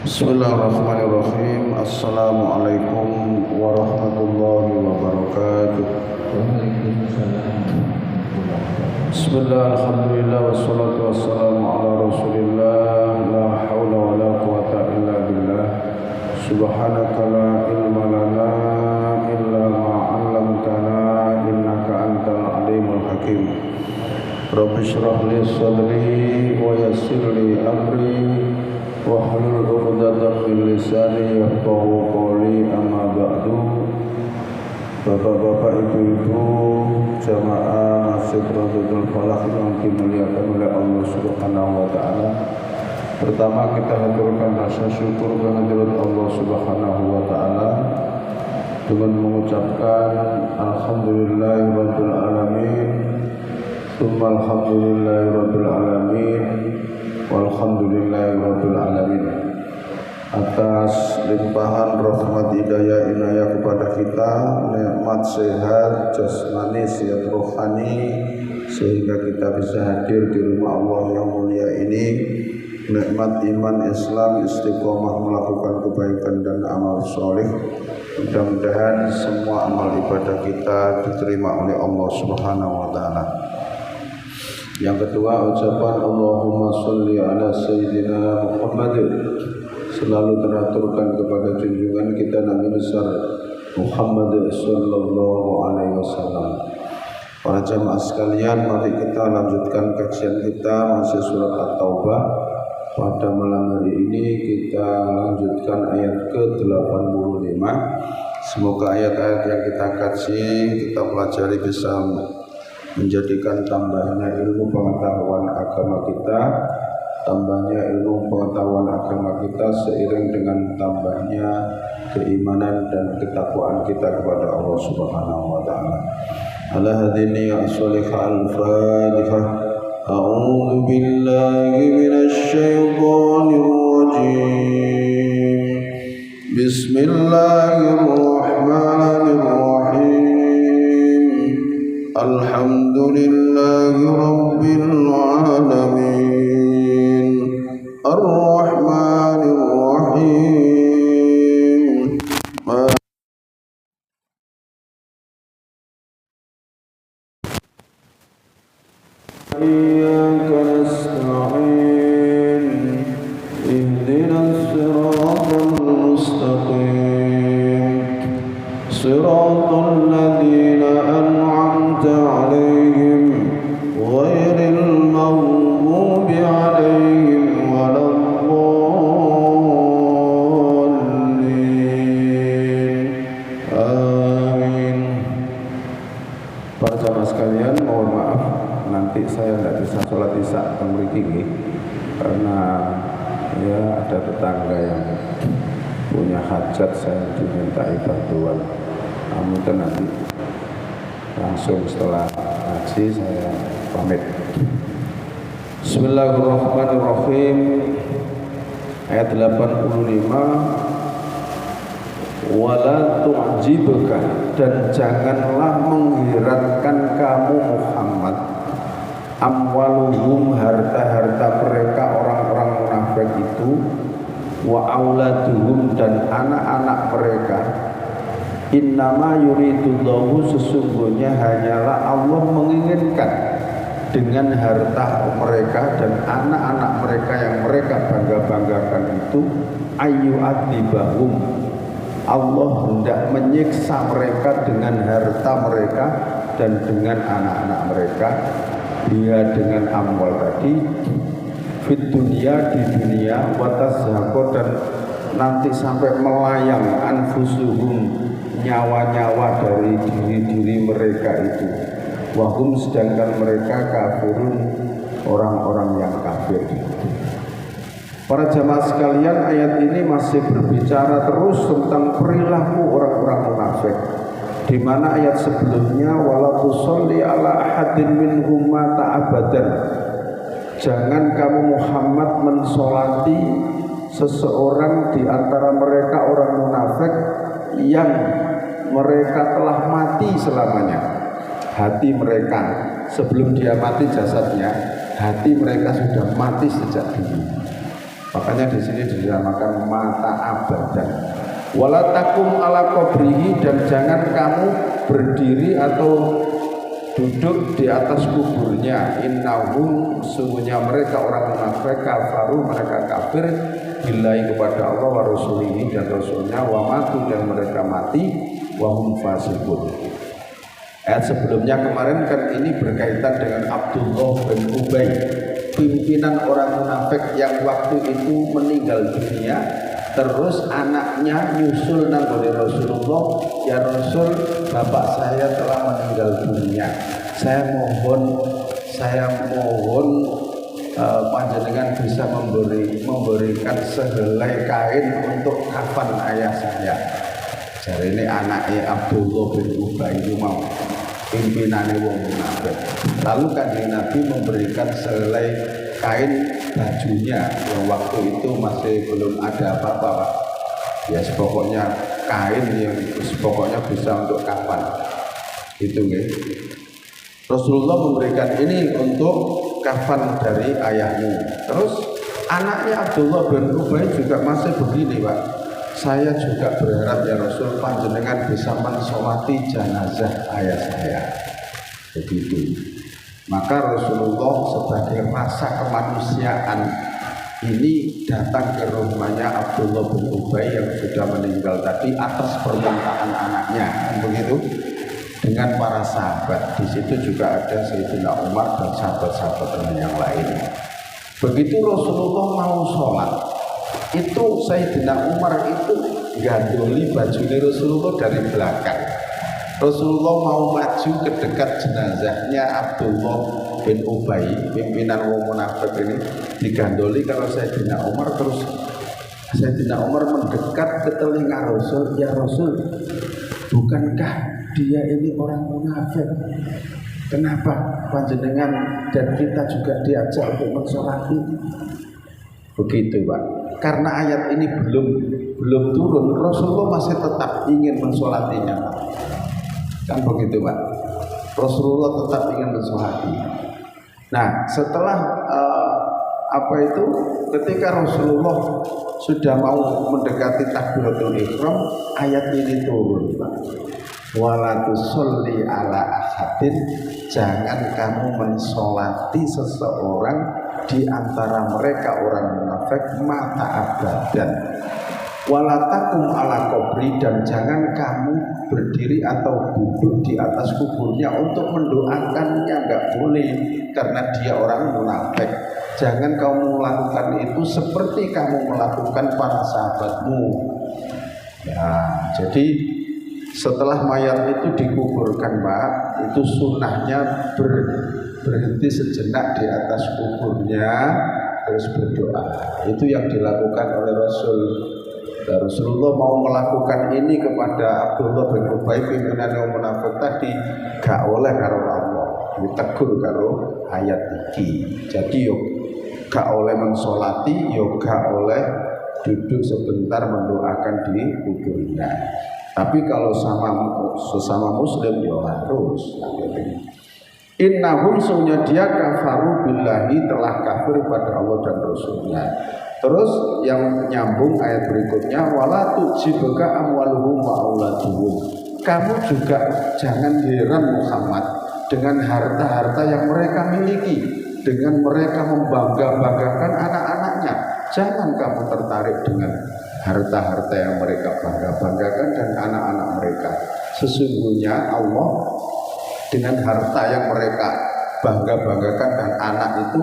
Bismillahirrahmanirrahim. Assalamualaikum warahmatullahi wabarakatuh. Bismillah, alhamdulillah, wassalatu wassalamu ala rasulillah. La hawla wa la quwata illa billah. Subhanaka la ilma lana illa ma'allamtana innaka antal alimul hakim. Rabbi shrah li sadri wa yassir li amri wahlul 'uqdatam min lisani yafqahu qawli, amma ba'du. Bapak-bapak, ibu-ibu, jamaah Masjid Raudatul Falaq yang dimuliakan oleh Allah Subhanahu wa taala. Pertama, kita haturkan rasa syukur kehadirat Allah Subhanahu wa taala dengan mengucapkan alhamdulillahirabbil alamin. Tsumma alhamdulillahirabbil alamin. Walhamdulillahirabbil alamin. Atas limpahan rahmat hidayah inayah kepada kita, nikmat sehat jasmani, sehat rohani, sehingga kita bisa hadir di rumah Allah yang mulia ini. Nikmat iman Islam, istiqomah melakukan kebaikan dan amal soleh. Mudah-mudahan semua amal ibadah kita diterima oleh Allah Subhanahu wa taala. Yang kedua, ucapan Allahumma sholli ala sayyidina Muhammad selalu teraturkan kepada junjungan kita Nabi besar Muhammad sallallahu alaihi wasallam. Para jamaah sekalian, mari kita lanjutkan kajian kita masih surat At-Taubah. Pada malam hari ini kita lanjutkan ayat ke-85. Semoga ayat-ayat yang kita kaji, kita pelajari bisa menjadikan tambahnya ilmu pengetahuan agama kita, tambahnya ilmu pengetahuan agama kita seiring dengan tambahnya keimanan dan ketakwaan kita kepada Allah Subhanahu wa taala. Ala hadini ya salihal Fatihah. A'udzu billahi minasy syaithanir rajim. Bismillahirrahmanirrahim. Alhamdulillahi rabbil alamin. Ar-Rahmanir Rahim. Iyyaka nasta'in. Ihdinas siratal mustaqim. Siratal ladzina an'amta 'alaihim ghairil maghdubi 'alaihim sekalian, mohon maaf nanti saya tidak bisa sholat isya mriki karena ya ada tetangga yang punya hajat, saya dimintai bantuan. Namun nanti langsung setelah ngaji saya pamit. Bismillahirrahmanirrahim. Ayat 85. Wala tu'jibka, dan janganlah mengherankan kamu Muhammad, amwaluhum, harta-harta mereka orang-orang munafik itu, wa auladuhum, dan anak-anak mereka. Innama yuridullahu, sesungguhnya hanyalah Allah menginginkan dengan harta mereka dan anak-anak mereka yang mereka bangga-banggakan itu, ayu adibahum, Allah hendak menyiksa mereka dengan harta mereka dan dengan anak-anak mereka. Dia dengan amwal tadi fit dunia, di dunia, watazhaqo, dan nanti sampai melayang anfusuhum, nyawa-nyawa dari diri-diri mereka itu. Wahum, sedangkan mereka kafirun, orang-orang yang kafir. Para jamaah sekalian, ayat ini masih berbicara terus tentang perilaku orang-orang munafik. Di mana ayat sebelumnya, wala tusalli ala ahadin minhum mata abadan, jangan kamu Muhammad mensolati seseorang di antara mereka orang munafik yang mereka telah mati selamanya. Hati mereka sebelum dia mati jasadnya, hati mereka sudah mati sejak dulu. Makanya di sini dinamakan mata abadan. Wala takum ala qabrihi, dan jangan kamu berdiri atau duduk di atas kuburnya. Innahum, sungguhnya mereka orang munafik, kafaru, mereka kafir billahi kepada Allah wa rasulihi, dan rasulnya, wa matu, dan mereka mati, wa hum fasiqun. Ayat sebelumnya kemarin kan ini berkaitan dengan Abdullah bin Ubay, pimpinan orang munafik yang waktu itu meninggal dunia. Terus anaknya nyusul nanggone Rasulullah, ya Rasul, bapak saya telah meninggal dunia. Saya mohon panjenengan bisa memberikan sehelai kain untuk kafan ayah saya. Jadi ini anaknya Abdullah bin Ubay itu mau pimpinannya wong munafik. Lalu Kanjeng Nabi memberikan sehelai kain bajunya yang waktu itu masih belum ada apa-apa, Pak. Ya pokoknya kain yang pokoknya bisa untuk kafan. Itu nggih. Rasulullah memberikan ini untuk kafan dari ayahmu. Terus anaknya Abdullah bin Ubay juga masih begini, Pak. Saya juga berharap ya Rasul, panjenengan bisa mensolati jenazah ayah saya. Begitu. Maka Rasulullah sebagai rasa kemanusiaan ini datang ke rumahnya Abdullah bin Ubay yang sudah meninggal tadi atas permintaan anaknya, begitu, dengan para sahabat. Di situ juga ada Sayyidina Umar dan sahabat-sahabat yang lain. Begitu Rasulullah mau sholat, itu Sayyidina Umar itu gandoli bajunya Rasulullah dari belakang. Rasulullah mau maju ke dekat jenazahnya Abdullah bin Ubay, pimpinan wong munafik ini, digandoli kalau Sayyidina Umar. Terus Sayyidina Umar mendekat ke telinga Rasul, ya Rasul, bukankah dia ini orang munafik? Kenapa panjenengan dan kita juga diajak untuk mensolati? Begitu, Pak. Karena ayat ini belum turun, Rasulullah masih tetap ingin mensolatinya. Kan begitu, Pak. Rasulullah tetap ingin mensolati. Nah, setelah ketika Rasulullah sudah mau mendekati takbiratul ihram, ayat ini turun, Pak. Wala tusolli ala ahadin, jangan kamu mensolati seseorang di antara mereka orang munafik mata abadan. Wala takum ala qabri, dan jangan kamu berdiri atau duduk di atas kuburnya untuk mendoakannya, enggak boleh, karena dia orang munafik. Jangan kamu melakukan itu seperti kamu melakukan para sahabatmu. Ya, jadi setelah mayat itu dikuburkan, Pak, itu sunnahnya berhenti sejenak di atas kuburnya, terus berdoa. Itu yang dilakukan oleh Rasul. Dan Rasulullah mau melakukan ini kepada Abdullah bin Ubay, pimpinan yang munafik tadi, gak oleh karo Allah, ditegur karo ayat iki. Jadi yo gak oleh mensolati, yo gak oleh duduk sebentar mendoakan di kuburnya. Tapi kalau sesama muslim yo harus. Innahum, sungguhnya dia kafaru billahi, telah kafir pada Allah dan Rasulnya. Terus yang nyambung ayat berikutnya, wala tujibuka amwaluhum wa auladuhum. Kamu juga jangan heran Muhammad dengan harta-harta yang mereka miliki, dengan mereka membangga-banggakan anak-anaknya. Jangan kamu tertarik dengan harta-harta yang mereka bangga-banggakan dan anak-anak mereka. Sesungguhnya Allah dengan harta yang mereka bangga-banggakan dan anak itu,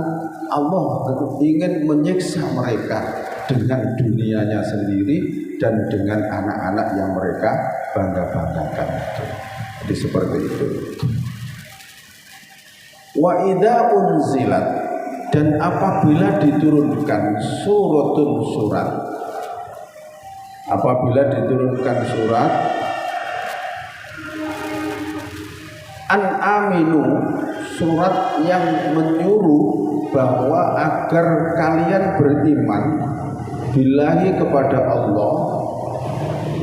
Allah ingin menyiksa mereka dengan dunianya sendiri dan dengan anak-anak yang mereka bangga-banggakan. Jadi seperti itu. Wa idza unzilat, dan apabila diturunkan surat, apabila diturunkan surat an aminu, surat yang menyuruh bahwa agar kalian beriman billahi kepada Allah,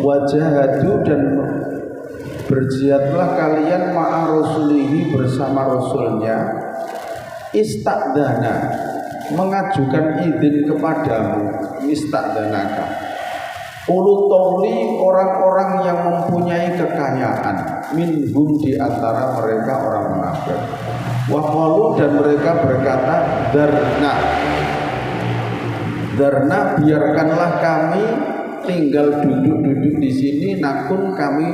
wajahadu, dan berjihadlah kalian ma'a rasulihi, bersama rasulnya, istadana, mengajukan izin kepadamu, mista'dzanaka. Ulutoli orang-orang yang mempunyai kekayaan, minhum di antara mereka orang munafik. Wa qalu, dan mereka berkata, Darna, biarkanlah kami tinggal duduk-duduk di sini, nakun kami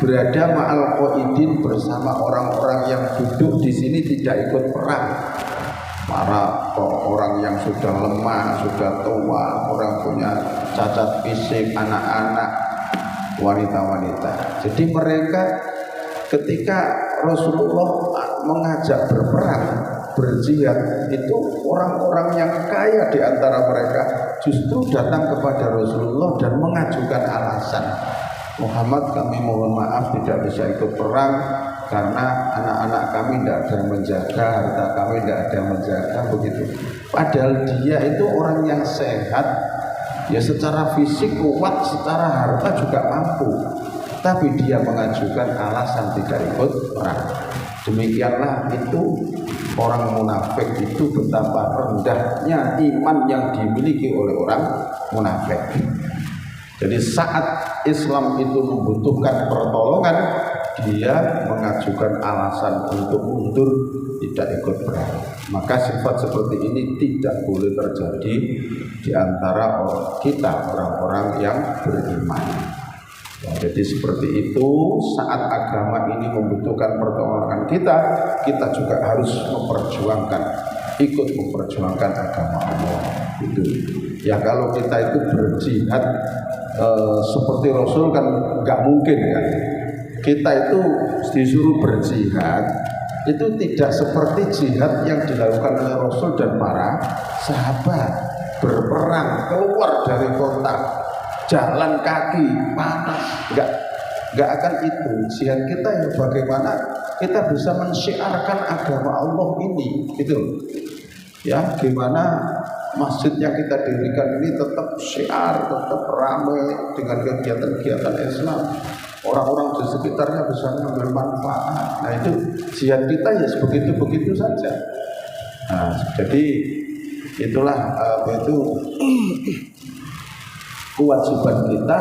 berada ma'al qaidin bersama orang-orang yang duduk di sini tidak ikut perang. Para orang yang sudah lemah, sudah tua, orang punya cacat fisik, anak-anak, wanita-wanita. Jadi mereka ketika Rasulullah mengajak berperang, berjihad, itu orang-orang yang kaya di antara mereka justru datang kepada Rasulullah dan mengajukan alasan, Muhammad, kami mohon maaf tidak bisa ikut perang karena anak-anak kami tidak ada yang menjaga, harta kami tidak ada yang menjaga, begitu. Padahal dia itu orang yang sehat, ya secara fisik kuat, secara harta juga mampu, tapi dia mengajukan alasan tidak ikut perang. Demikianlah itu orang munafik itu, betapa rendahnya iman yang dimiliki oleh orang munafik. Jadi saat Islam itu membutuhkan pertolongan, dia mengajukan alasan untuk mundur, tidak ikut perang. Maka sifat seperti ini tidak boleh terjadi di antara kita, orang-orang yang beriman. Ya, jadi seperti itu, saat agama ini membutuhkan pertolongan kita juga harus ikut memperjuangkan agama Allah. Itu. Ya kalau kita itu berjihad seperti Rasul kan nggak mungkin kan. Kita itu disuruh berjihad itu tidak seperti jihad yang dilakukan oleh Rasul dan para sahabat, berperang keluar dari kota, jalan kaki panas, nggak akan itu. Jihad kita ya bagaimana kita bisa mensyiarkan agama Allah ini, itu ya, gimana masjid yang kita dirikan ini tetap syiar, tetap ramai dengan kegiatan-kegiatan Islam, orang-orang di sekitarnya bisa mengambil manfaat. Nah itu jihad kita ya begitu-begitu saja. Nah, jadi itulah itu kewajiban kita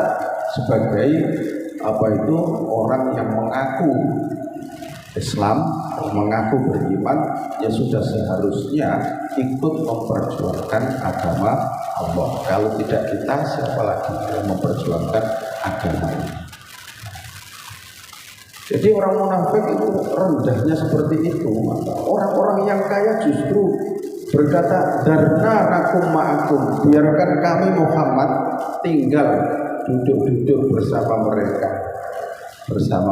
sebagai orang yang mengaku Islam, mengaku beriman, ya sudah seharusnya ikut memperjuangkan agama Allah. Kalau tidak kita, siapa lagi yang memperjuangkan agama ini? Jadi orang munafik itu rendahnya seperti itu. Orang-orang yang kaya justru berkata, Darna nakum ma'akum, biarkan kami Muhammad tinggal duduk-duduk bersama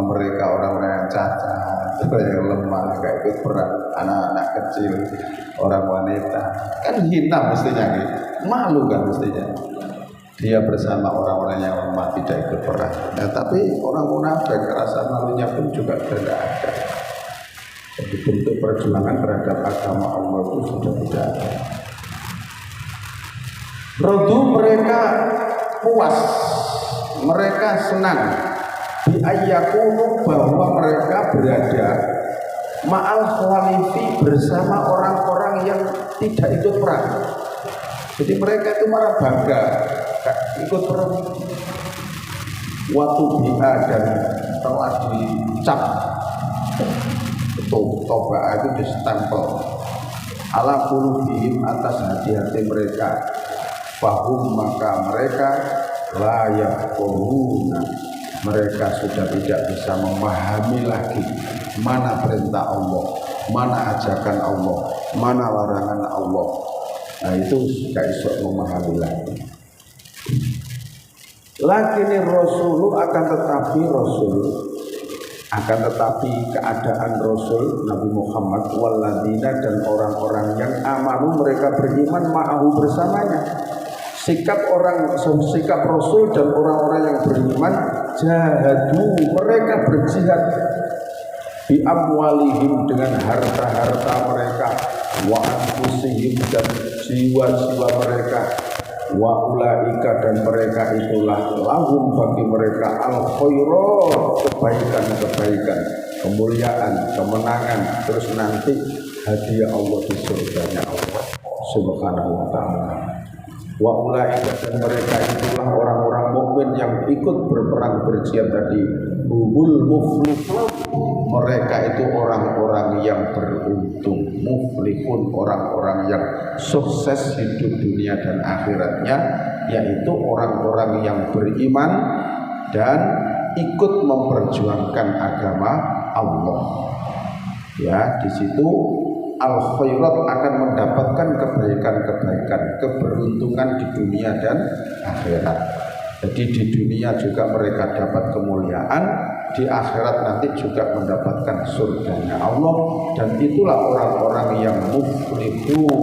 mereka orang-orang yang cacat, yang lemah, gak ikut perang, anak-anak kecil, orang wanita. Kan hina mestinya, malu kan mestinya. Dia bersama orang-orang yang lemah tidak ikut perang. Nah, tapi orang munafik rasa malunya pun juga tidak ada. Jadi bentuk perjuangan terhadap agama Allah itu sudah tidak ada. Rodu, mereka puas, mereka senang bi ayyakunu, bahwa mereka berada ma'al khalifi, bersama orang-orang yang tidak ikut perang. Jadi mereka itu malah bangga ikut perang. Waktu biha, dan telah dicap itu toba itu distempel ala qulubihim, atas hati-hati mereka, fahum, maka mereka layak quruna, mereka sudah tidak bisa memahami lagi mana perintah Allah, mana ajakan Allah, mana larangan Allah. Nah itu gak bisa memahami lagi. Lakini Rasul, akan tetapi keadaan Rasul Nabi Muhammad waladina, dan orang-orang yang amanu, mereka beriman ma'ahu, bersamanya. Sikap Rasul dan orang-orang yang beriman, jahadu, mereka berjihad bi amwalihim, dengan harta-harta mereka, wa anfusihim, dan jiwa-jiwa mereka, wa ulaika, dan mereka itulah lahum, bagi mereka al khairat, kebaikan-kebaikan, kemuliaan, kemenangan, terus nanti hadiah Allah di surganya Allah. Subhanahu wa taala. Wa ulaika, dan mereka itulah orang-orang mukmin yang ikut berperang berjihad tadi, humul muflihun, mereka itu orang-orang yang beruntung, muflihun, orang-orang yang sukses hidup dunia dan akhiratnya, yaitu orang-orang yang beriman dan ikut memperjuangkan agama Allah. Ya, di situ al-khairat akan mendapatkan kebaikan-kebaikan, keberuntungan di dunia dan akhirat. Jadi di dunia juga mereka dapat kemuliaan, di akhirat nanti juga mendapatkan surganya Allah. Dan itulah orang-orang yang muflihun,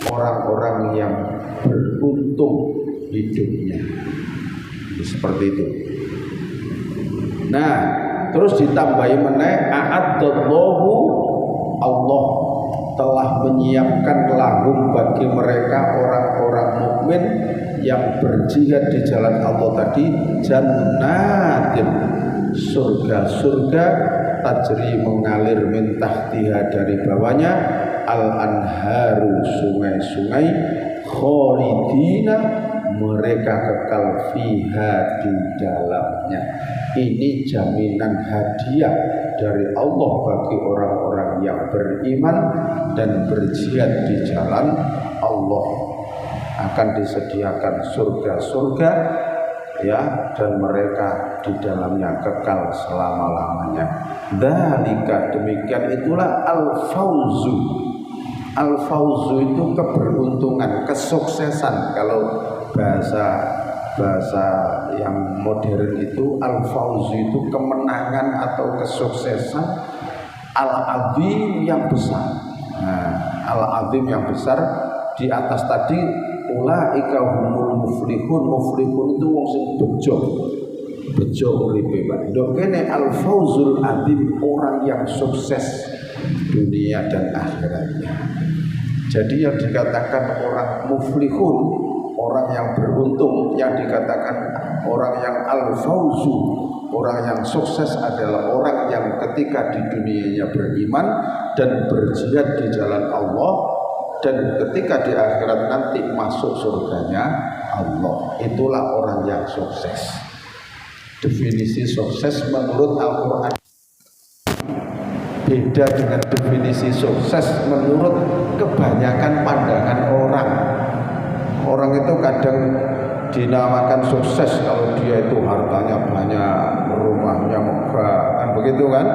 orang-orang yang beruntung hidupnya. Seperti itu. Nah, terus ditambahi meneh a'addallahu, Allah telah menyiapkan lahum bagi mereka orang-orang mukmin yang berjihad di jalan Allah tadi, jannatin, surga-surga, tajri mengalir min tahtiha, dari bawahnya, al-anharu, sungai-sungai, khalidina, mereka kekal fiha, di dalamnya. Ini jaminan hadiah dari Allah bagi orang-orang yang beriman dan berjihad di jalan Allah. Akan disediakan surga-surga, ya, dan mereka di dalamnya kekal selama-lamanya. Dzalika, demikian itulah al-fauzu. Al-fauzu itu keberuntungan, kesuksesan. Kalau bahasa yang modern itu al-fauzu itu kemenangan atau kesuksesan, al-azim yang besar. Nah, al-azim yang besar di atas tadi, ulaika humul muflihun. Muflihun itu wong sing bejo uripe, Pak. Ndok kene al-fauzul azim, orang yang sukses dunia dan akhiratnya. Jadi yang dikatakan orang muflihun, orang yang beruntung, yang dikatakan orang yang al-fauzu, orang yang sukses adalah orang yang ketika di dunianya beriman dan berjihad di jalan Allah, dan ketika di akhirat nanti masuk surganya Allah. Itulah orang yang sukses. Definisi sukses menurut Al-Quran beda dengan definisi sukses menurut kebanyakan pandangan orang. Orang itu kadang dinamakan sukses kalau dia itu hartanya banyak, rumahnya megah, kan begitu kan?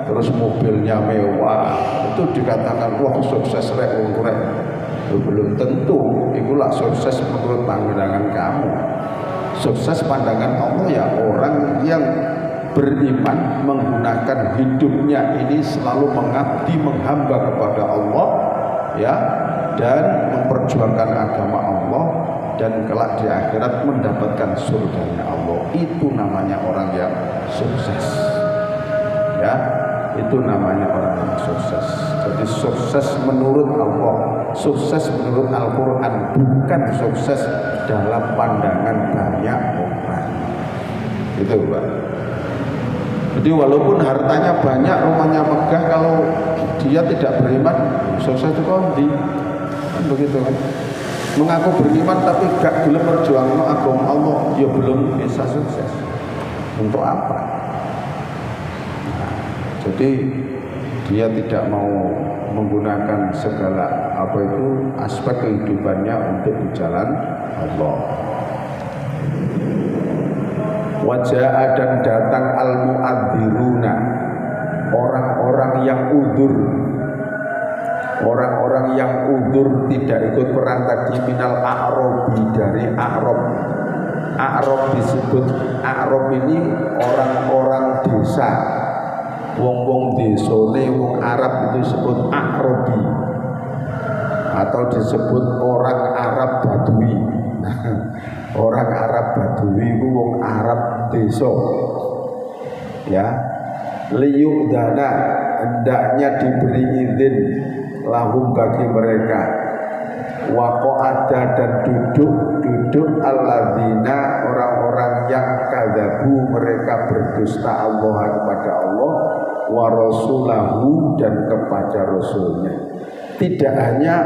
Terus mobilnya mewah, itu dikatakan wah sukses rek. Belum tentu itulah sukses menurut pandangan kamu. Sukses pandangan Allah ya orang yang beriman, menggunakan hidupnya ini selalu mengabdi, menghamba kepada Allah, ya, dan memperjuangkan agama Allah, dan kelak di akhirat mendapatkan surganya Allah. Itu namanya orang yang sukses, ya, itu namanya orang yang sukses. Jadi sukses menurut Allah, sukses menurut Al-Quran, bukan sukses dalam pandangan banyak orang. Itu, Pak. Jadi walaupun hartanya banyak, rumahnya megah, kalau dia tidak beriman, sukses itu kondi, kan begitu kan? Mengaku beriman tapi gak gelem berjuang agama Allah, ya belum bisa sukses. Untuk apa? Nah, jadi dia tidak mau menggunakan segala aspek kehidupannya untuk di jalan Allah. Wajah dan datang al-mu'adziruna, orang-orang yang udzur, orang-orang yang udzur tidak ikut perang tadi, minal a'rabi, dari a'rab. A'rab disebut, a'rab ini orang-orang desa, wong-wong desone wong Arab itu disebut a'rabi, atau disebut orang Arab Badui. Orang Arab Badui itu wong Arab desa, ya. Liyudana, hendaknya diberi izin lahum bagi mereka, waqa'ada, dan duduk alladzina, orang-orang yang kadzabu, mereka berdusta Allah, kepada Allah, wa rasulahu, dan kepada rasulnya. Tidak hanya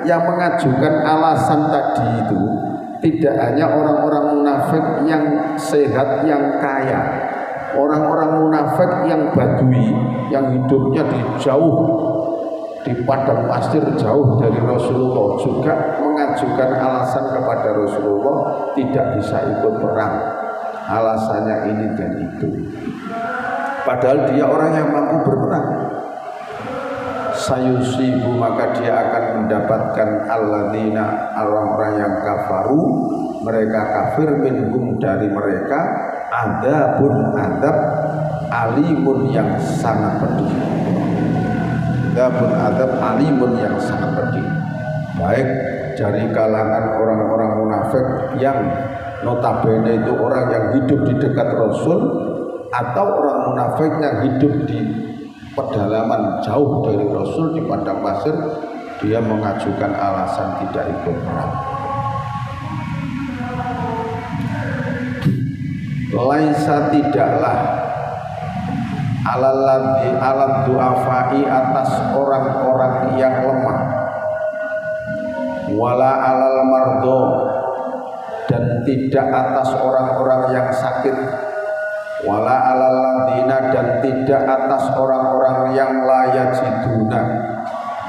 yang mengajukan alasan tadi itu tidak hanya orang-orang munafik yang sehat, yang kaya, orang-orang munafik yang badui, yang hidupnya di padang pasir jauh dari Rasulullah juga mengajukan alasan kepada Rasulullah tidak bisa ikut perang. Alasannya ini dan itu. Padahal dia orang yang mampu berperang. Sayusibu, maka dia akan mendapatkan alladzina, orang-orang yang kafaru, mereka kafir, minhum, dari mereka, adabun, adab, alimun, yang sangat pedih. Adabun, adab, alimun, yang sangat pedih. Baik dari kalangan orang-orang munafik yang notabene itu orang yang hidup di dekat Rasul, atau orang munafik yang hidup di pedalaman jauh dari Rasul di padang pasir, dia mengajukan alasan tidak ikut perang. Laisa, tidaklah, alat du'afai, atas orang-orang yang lemah, wala alal mardo, dan tidak atas orang-orang yang sakit, wala alal ladina, dan tidak atas orang-orang yang layajiduna,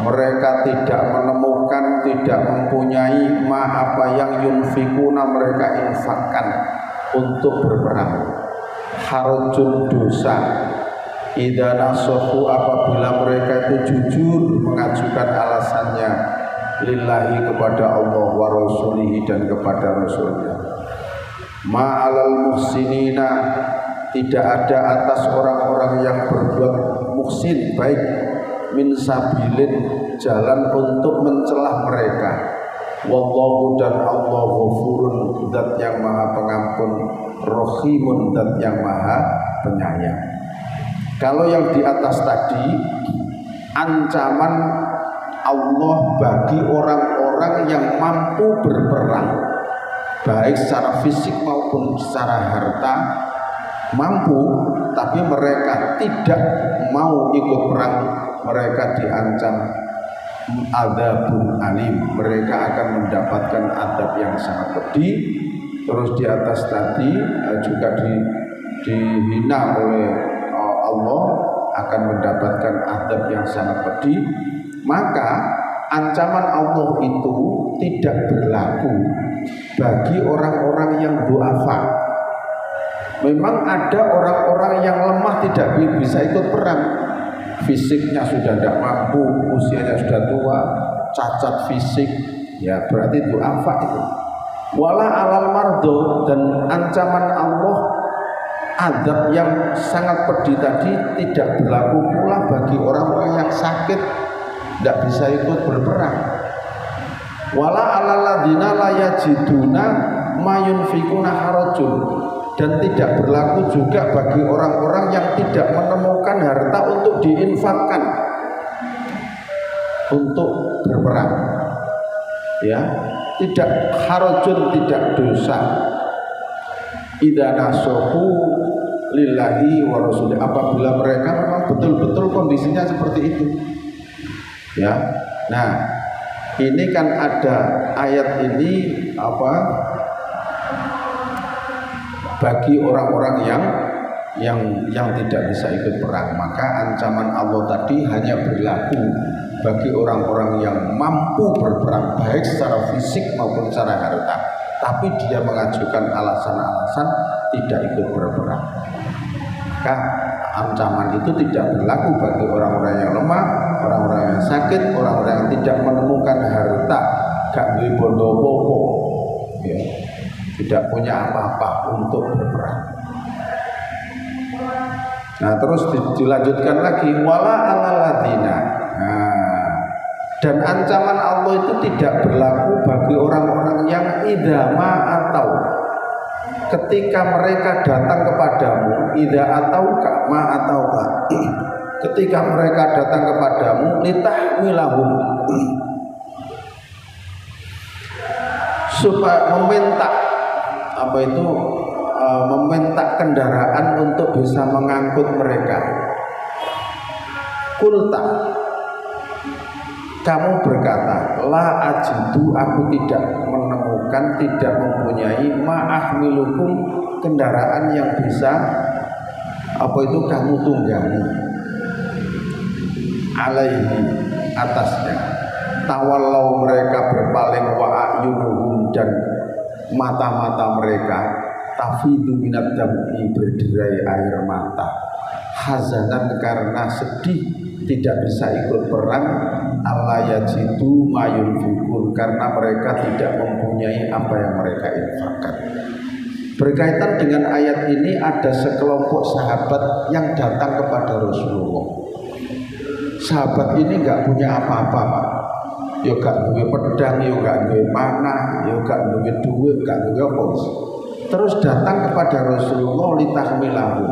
mereka tidak menemukan, tidak mempunyai apa yang yunfikuna, mereka infakkan untuk berperang. Harajun, dosa, idza nasahu, apabila mereka itu jujur mengajukan alasannya lillahi, kepada Allah, wa rasulihi, dan kepada Rasulnya. Ma'alal muhsinina, tidak ada atas orang-orang yang berbuat muhsin, baik, min sabilin, jalan untuk mencelah mereka. Wallahu, dan Allah, ghafurun, zat yang maha pengampun, rahimun, zat yang maha penyayang. Kalau yang di atas tadi ancaman Allah bagi orang-orang yang mampu berperang, baik secara fisik maupun secara harta, mampu, tapi mereka tidak mau ikut perang, mereka diancam adzabun alim, mereka akan mendapatkan azab yang sangat pedih. Terus di atas tadi juga dihina oleh Allah, akan mendapatkan azab yang sangat pedih. Maka ancaman Allah itu tidak berlaku bagi orang-orang yang du'afa. Memang ada orang-orang yang lemah tidak bisa ikut perang, fisiknya sudah tidak mampu, usianya sudah tua, cacat fisik, ya berarti du'afa itu. Wala alal mardo, dan ancaman Allah azab yang sangat pedih tadi tidak berlaku pula bagi orang-orang yang sakit, tidak bisa ikut berperang. Wala alal ladzina la yajiduna mayunfikuna harajun, dan tidak berlaku juga bagi orang-orang yang tidak menemukan harta untuk diinfakkan untuk berperang. Ya, tidak harajun, tidak dosa. Idza nasahu lillahi wa rasulih, apabila mereka memang betul-betul kondisinya seperti itu. Ya. Nah, ini kan ada ayat ini bagi orang-orang yang tidak bisa ikut perang, maka ancaman Allah tadi hanya berlaku bagi orang-orang yang mampu berperang, baik secara fisik maupun secara harta, tapi dia mengajukan alasan-alasan tidak ikut berperang. Maka ancaman itu tidak berlaku bagi orang-orang yang lemah, orang-orang yang sakit, orang-orang yang tidak menemukan harta, gak beli bondo-bondo, ya, tidak punya apa-apa untuk berperang. Nah, terus dilanjutkan lagi, wala alal ladzina. Nah, dan ancaman Allah itu tidak berlaku bagi orang-orang yang idama atau ketika mereka datang kepadamu, ida atau ma atau ketika mereka datang kepadamu, litahmilahum, supaya meminta meminta kendaraan untuk bisa mengangkut mereka. Kulta, kamu berkata, la ajidu, aku tidak menemukan, tidak mempunyai ma'ahmilukum, kendaraan yang bisa apa itu kamu tunggangi, alaihi, atasnya. Tawallau, mereka berpaling, wa a'yunuhum, dan mata-mata mereka tafidu minad dam'i, berderai air mata, hazanan, karena sedih tidak bisa ikut perang, alla yajidu mayunfikun, karena mereka tidak mempunyai apa yang mereka infakkan. Berkaitan dengan ayat ini, ada sekelompok sahabat yang datang kepada Rasulullah. Sahabat ini nggak punya apa-apa, Pak. Yo gak duwe pedang, yo gak duwe panah, yo gak duwe duit, gak duwe apa. Terus datang kepada Rasulullah litahmilahu.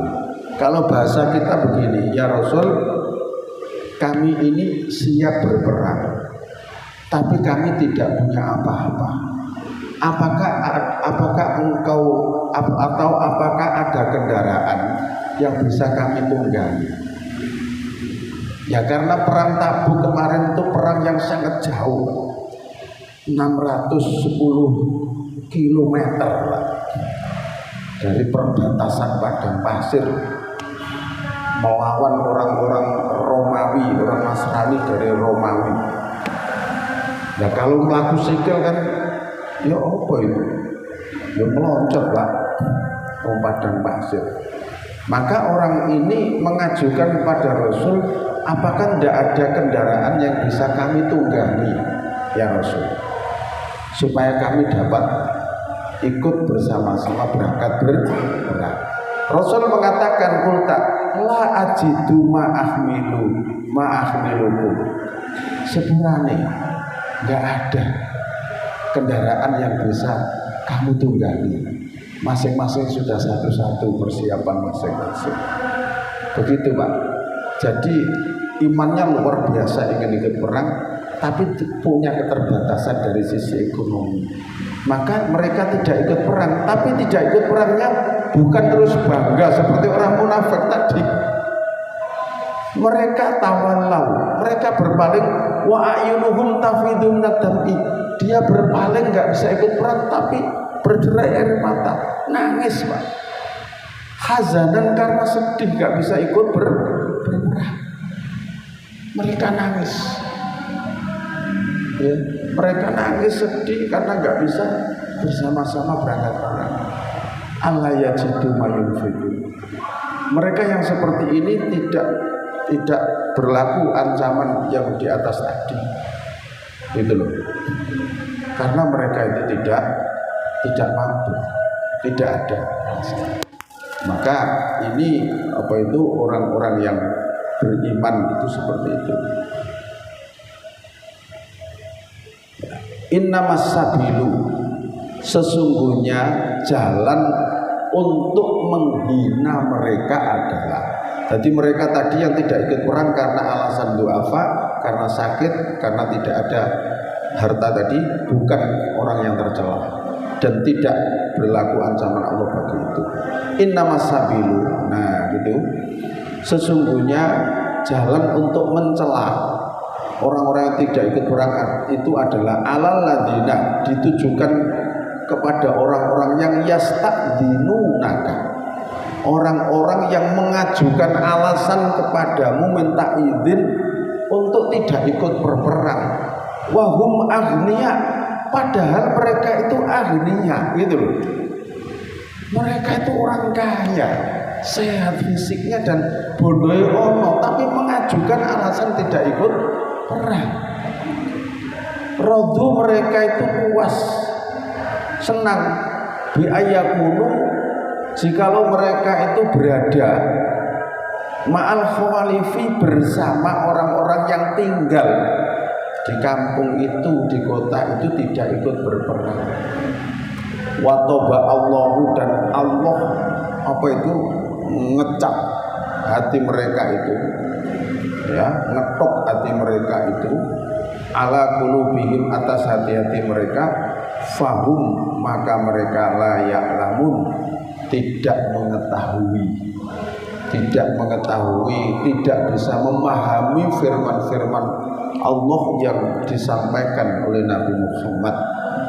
Kalau bahasa kita begini, ya Rasul, kami ini siap berperang, tapi kami tidak punya apa-apa. Apakah engkau atau apakah ada kendaraan yang bisa kami tunggangi? Ya karena perang Tabuk kemarin itu perang yang sangat jauh, 610 km dari perbatasan padang pasir melawan orang-orang Romawi, orang Nasrani dari Romawi. Nah kalau melaku sikil kan, ya apa itu? Ya meloncat lah, padang pasir. Maka orang ini mengajukan kepada Rasul, apakah tidak ada kendaraan yang bisa kami tunggangi, ya Rasul, supaya kami dapat ikut bersama-sama berangkat berperang. Rasul mengatakan, kulta la ajidu ma'ahmilukum, sebenarnya nggak ada kendaraan yang bisa kamu tunggangi. Masing-masing sudah satu-satu persiapan masing-masing. Begitu Pak. Jadi imannya luar biasa, ingin ikut perang, tapi punya keterbatasan dari sisi ekonomi. Maka mereka tidak ikut perang, tapi tidak ikut perangnya bukan terus bangga seperti orang munafik tadi. Mereka tawallau, mereka berpaling, wa a'yunuhum tafidu minad dam'i. Dia berpaling nggak bisa ikut perang, tapi berderai air mata, nangis Pak. Hazanan, karena sedih nggak bisa ikut berperang. Mereka nangis, ya, mereka nangis sedih karena nggak bisa bersama-sama berangkat perang. Allah yajidu mayunfikun. Mereka yang seperti ini tidak berlaku ancaman yang di atas tadi, gitu loh. Karena mereka itu tidak mampu, tidak ada. Maka ini apa itu orang-orang yang beriman itu seperti itu. Innamas sabilu, sesungguhnya jalan untuk menghina mereka adalah, jadi mereka tadi yang tidak ikut perang karena alasan du'afa, karena sakit, karena tidak ada harta tadi, bukan orang yang tercela dan tidak berlaku ancaman Allah bagi itu. Innamas sabilu, nah gitu, sesungguhnya jalan untuk mencela orang-orang yang tidak ikut perang itu adalah alal ladina, ditujukan kepada orang-orang yang yasta'dzinunaka, orang-orang yang mengajukan alasan kepadamu, minta izin untuk tidak ikut berperang. Wahum aghnia, padahal mereka itu aghnia, gitu loh. Mereka itu orang kaya, sehat fisiknya dan bodoh ono, tapi mengajukan alasan tidak ikut perang. Rodu, mereka itu puas, senang biayakunu, jikalau mereka itu berada ma'al khawalifi, bersama orang-orang yang tinggal di kampung itu, di kota itu, tidak ikut berperang. Wa toba Allahu, dan Allah apa itu ngecap hati mereka itu, ya, ngetok hati mereka itu, ala qulubihim, atas hati-hati mereka, fahum, maka mereka la ya'lamun, tidak mengetahui, tidak bisa memahami firman-firman Allah yang disampaikan oleh Nabi Muhammad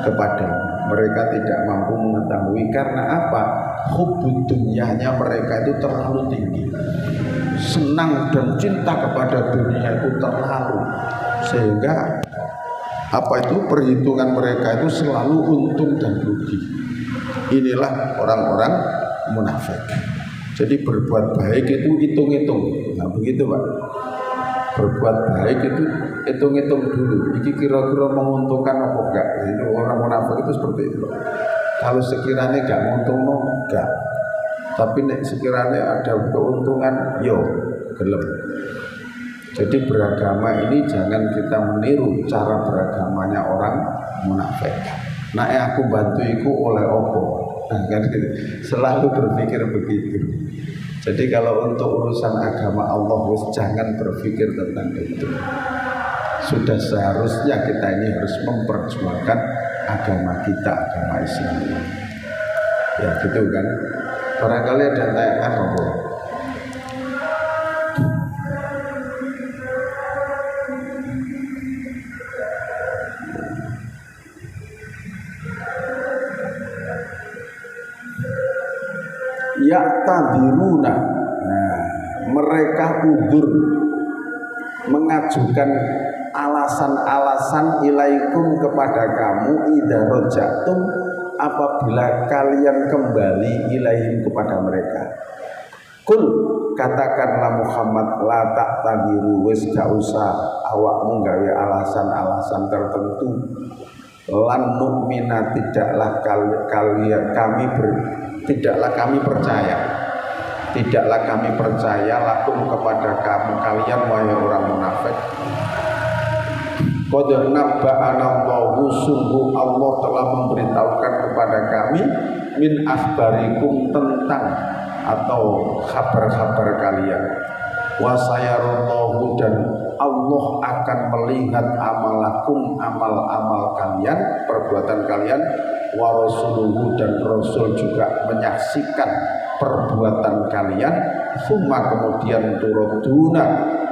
kepada mereka tidak mampu mengetahui. Karena apa? Hubbud dunyanya mereka itu terlalu tinggi, senang dan cinta kepada dunia itu terlalu, sehingga apa itu perhitungan mereka itu selalu untung dan rugi. Inilah orang-orang munafik. Jadi berbuat baik itu hitung-hitung. Nah begitu Pak. Berbuat baik itu hitung-hitung dulu. Ini kira-kira menguntungkan apa enggak? Itu orang munafik itu seperti itu. Kalau sekiranya enggak menguntungkan, enggak. Tapi sekiranya ada keuntungan, yo gelem. Jadi beragama ini jangan kita meniru cara beragamanya orang munafik. Nah, aku bantu iku oleh opo. Nah, kan gitu. Selalu berpikir begitu. Jadi kalau untuk urusan agama Allah, jangan berpikir tentang itu. Sudah seharusnya kita ini harus memperjuangkan agama kita, agama Islam. Ya gitu kan. Barangkali ada tanya apa? Ya'tadiruna, nah, mereka udur mengajukan alasan-alasan ilaikum kepada kamu idza rajatum apabila kalian kembali ilaihim kepada mereka. Kul, katakanlah Muhammad, la ta'tadiru, wis gak usah awakmu gawe alasan-alasan tertentu. Lan nu'mina, tidaklah kami percaya lakum kepada kamu kalian wahai orang munafik. Qad nabba'ana Allahu, sungguh Allah telah memberitahukan kepada kami min akhbarikum, tentang atau kabar-kabar kalian. Wa sayarallahu, dan Allah akan melihat amalakum, amal-amal kalian, perbuatan kalian. Wa rasuluhu, dan Rasul juga menyaksikan perbuatan kalian. Summa, kemudian turaduna,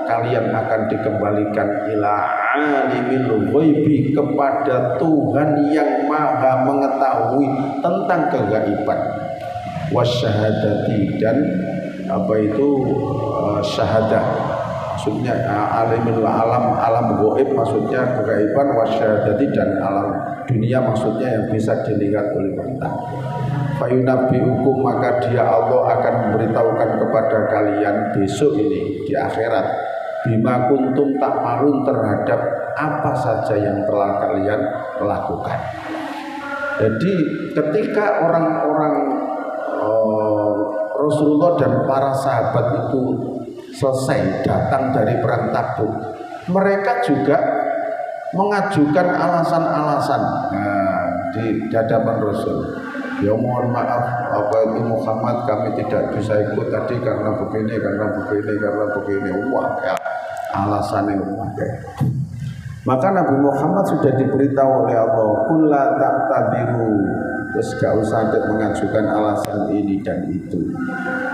kalian akan dikembalikan ila alimil ghaibi, kepada Tuhan yang maha mengetahui tentang kegaiban. Wasyahadati, dan apa itu syahadah, maksudnya alimul alam ghaib, maksudnya kegaiban. Wasyahadati, dan alam dunia, maksudnya yang bisa dilihat oleh mata. Fayunabbiukum, maka dia Allah akan memberitahukan kepada kalian besok ini di akhirat, bima kuntum ta'malun, terhadap apa saja yang telah kalian lakukan. Jadi ketika orang-orang Rasulullah dan para sahabat itu selesai datang dari perang Tabuk, mereka juga mengajukan alasan-alasan di hadapan Rasul. Ya mohon maaf, apa itu Muhammad, kami tidak bisa ikut tadi karena begini. Wah, ya, alasannya memakai. Maka Nabi Muhammad sudah diberitahu oleh Allah, qul la ta'tadiru, terus gak usah mengajukan alasan ini dan itu.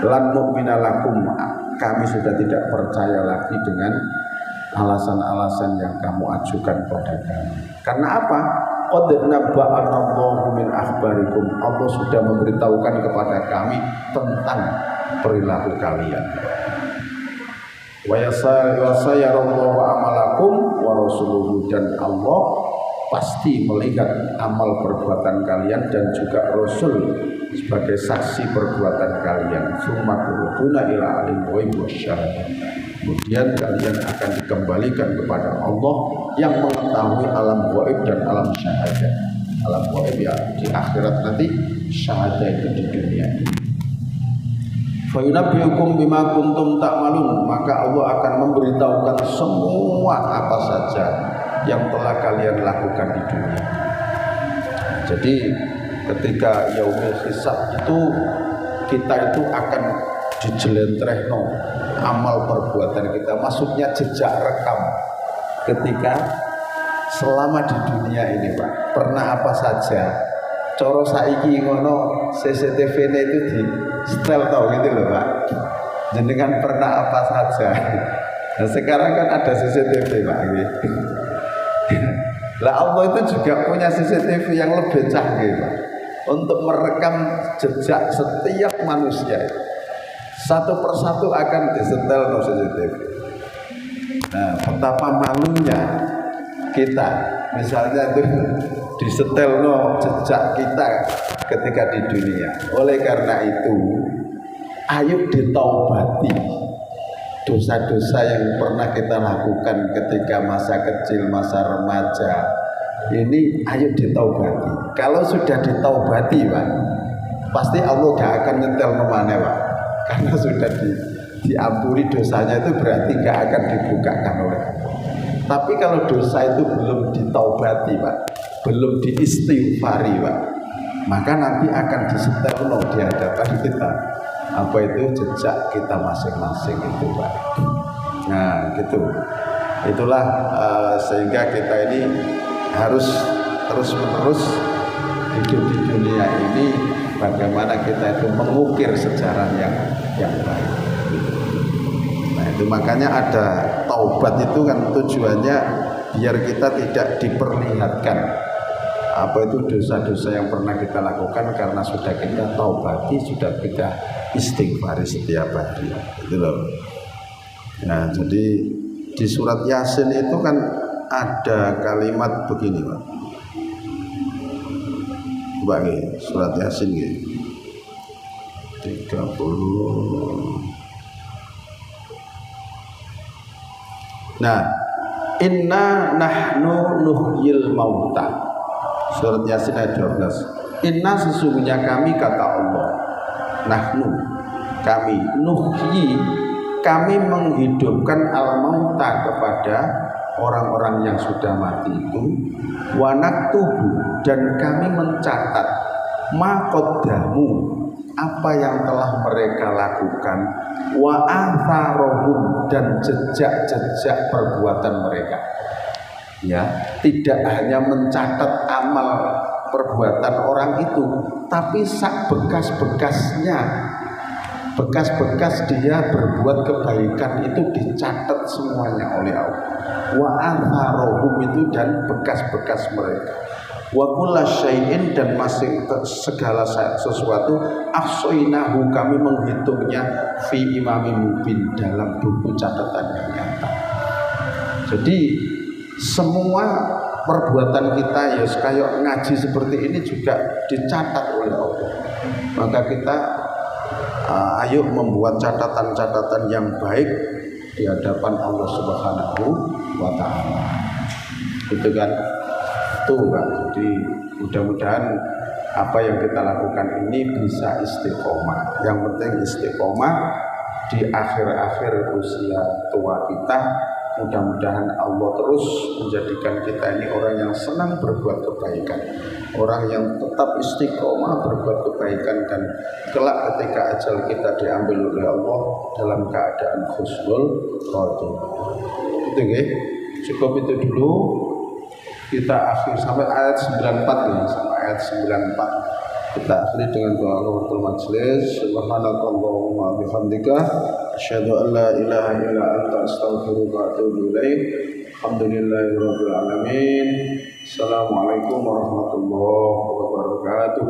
Lan nu'mina lakum, kami sudah tidak percaya lagi dengan alasan-alasan yang kamu ajukan pada kami. Karena apa? Qad nabba'ana Allahu min akhbarikum, Allah sudah memberitahukan kepada kami tentang perilaku kalian. Wa yasayarallahu amalakum wa rasuluhu, dan Allah pasti melihat amal perbuatan kalian dan juga Rasul sebagai saksi perbuatan kalian. Summa turuduna ila alim ghaib wasyahadah, kemudian kalian akan dikembalikan kepada Allah yang mengetahui alam ghaib dan alam syahadah. Alam ghaib ya di akhirat nanti, syahadah itu di dunia. Fa yunabbiukum bima kuntum ta'malun, maka Allah akan memberitahukan semua apa saja yang telah kalian lakukan di dunia. Jadi ketika yaumul hisab itu, kita itu akan dijelentrehno amal perbuatan kita, maksudnya jejak rekam. Ketika selama di dunia ini Pak, pernah apa saja. Coro saiki ngono CCTV-ne itu di setel tau gitu loh Pak. Jenengan pernah apa saja. Nah sekarang kan ada CCTV Pak. Lah Allah itu juga punya CCTV yang lebih canggih Pak, untuk merekam jejak setiap manusia. Satu persatu akan disetel no CCTV. Nah, betapa malunya kita, misalnya itu disetel no jejak kita ketika di dunia. Oleh karena itu, ayo ditaubati dosa-dosa yang pernah kita lakukan ketika masa kecil, masa remaja. Ini ayo ditaubati. Kalau sudah ditaubati Pak, pasti Allah gak akan nyetel kemana Pak, karena sudah diampuni dosanya, itu berarti gak akan dibukakan oleh Allah. Tapi kalau dosa itu belum ditaubati Pak, belum diistighfari Pak, maka nanti akan disetel di hadapan kita apa itu jejak kita masing-masing itu Pak. Nah gitu, itulah sehingga kita ini harus terus-menerus hidup di dunia ini, bagaimana kita itu mengukir sejarah yang baik. Nah itu makanya ada taubat itu kan tujuannya biar kita tidak diperlihatkan apa itu dosa-dosa yang pernah kita lakukan, karena sudah kita taubati, sudah kita istighfari setiap hari. Itu loh. Nah jadi di surat Yasin itu kan ada kalimat begini Pak. Coba nih, surat Yasin nih 30. Nah, inna nahnu nuhyil mauta. Surat Yasin ayat 12. Inna sesungguhnya kami, kata Allah, nahnu kami, nuhyi kami menghidupkan al-mauta kepada orang-orang yang sudah mati itu, wa naktubu dan kami mencatat ma qaddamu apa yang telah mereka lakukan, wa atharohum dan jejak-jejak perbuatan mereka. Ya, tidak hanya mencatat amal perbuatan orang itu, tapi sak bekas-bekasnya, bekas-bekas dia berbuat kebaikan itu dicatat semuanya oleh Allah. Wa atharohum itu dan bekas-bekas mereka. Wa kulla syai'in dan masing segala sesuatu ahsainahu kami menghitungnya fi imamin mubin dalam buku catatan yang nyata. Jadi semua perbuatan kita ya kayak ngaji seperti ini juga dicatat oleh Allah. Maka kita ayo membuat catatan-catatan yang baik di hadapan Allah Subhanahu wa taala. Itu kan tuh kan. Jadi mudah-mudahan apa yang kita lakukan ini bisa istiqomah. Yang penting istiqomah di akhir-akhir usia tua kita. Mudah-mudahan Allah terus menjadikan kita ini orang yang senang berbuat kebaikan, orang yang tetap istiqomah berbuat kebaikan, dan kelak ketika ajal kita diambil oleh Allah dalam keadaan husnul khotimah. Itu nggih. Cukup itu dulu. Kita akhir sampai ayat 94 ya, sampai ayat 94. Kita akhiri dengan doa Allahul Majlis. Subhanakallahumma bihamdika asyhadu an la ilaha illa anta astaghfiruka wa atubu ilaik. Alhamdulillahirabbil alamin. Assalamualaikum warahmatullahi wabarakatuh.